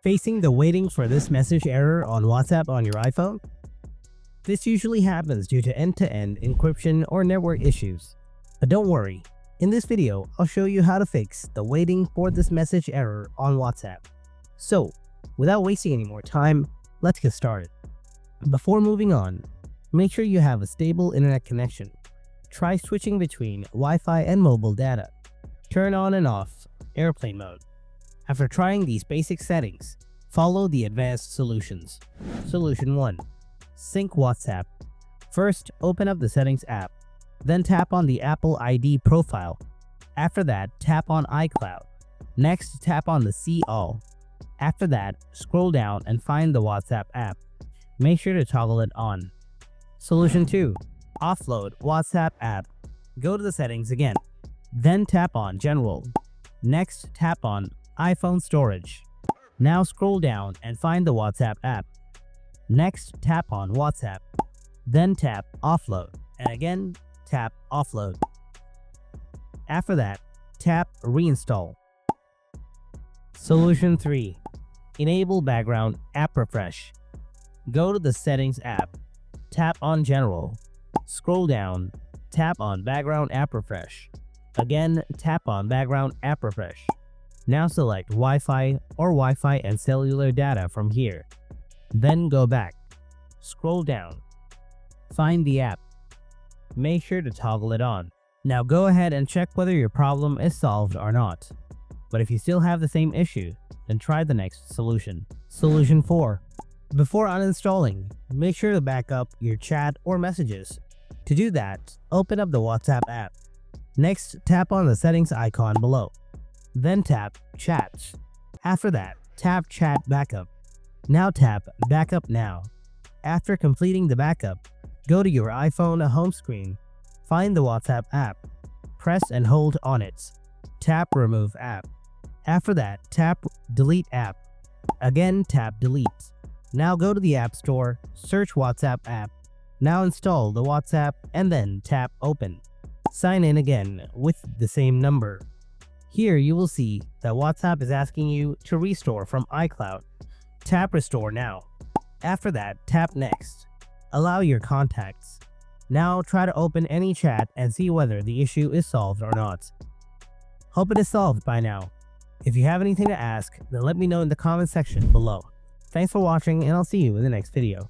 Facing the waiting for this message error on WhatsApp on your iPhone? This usually happens due to end-to-end encryption or network issues. But don't worry, in this video, I'll show you how to fix the waiting for this message error on WhatsApp. So, without wasting any more time, let's get started. Before moving on, make sure you have a stable internet connection. Try switching between Wi-Fi and mobile data. Turn on and off airplane mode. After trying these basic settings, follow the advanced solutions. Solution 1. Sync WhatsApp. First, open up the Settings app. Then tap on the Apple ID profile. After that, tap on iCloud. Next, tap on the See All. After that, scroll down and find the WhatsApp app. Make sure to toggle it on. Solution 2. Offload WhatsApp app. Go to the settings again. Then tap on General. Next, tap on iPhone storage. Now scroll down and find the WhatsApp app. Next, tap on WhatsApp. Then tap Offload. And again, tap Offload. After that, tap Reinstall. Solution 3. Enable background app refresh. Go to the Settings app. Tap on General. Scroll down. Tap on Background app refresh. Again, tap on Background app refresh. Now select Wi-Fi or Wi-Fi and cellular data from here. Then go back. Scroll down. Find the app. Make sure to toggle it on. Now go ahead and check whether your problem is solved or not. But if you still have the same issue, then try the next solution. Solution 4. Before uninstalling, make sure to back up your chat or messages. To do that, open up the WhatsApp app. Next, tap on the settings icon below. Then tap Chats. After that, tap Chat Backup. Now tap Backup Now. After completing the backup, go to your iPhone home screen. Find the WhatsApp app. Press and hold on it. Tap Remove App. After that, tap Delete App. Again, tap Delete. Now go to the App Store, search WhatsApp app. Now install the WhatsApp and then tap Open. Sign in again with the same number. Here you will see that WhatsApp is asking you to restore from iCloud. Tap Restore Now. After that, tap Next. Allow your contacts. Now try to open any chat and see whether the issue is solved or not. Hope it is solved by now. If you have anything to ask, then let me know in the comment section below. Thanks for watching and I'll see you in the next video.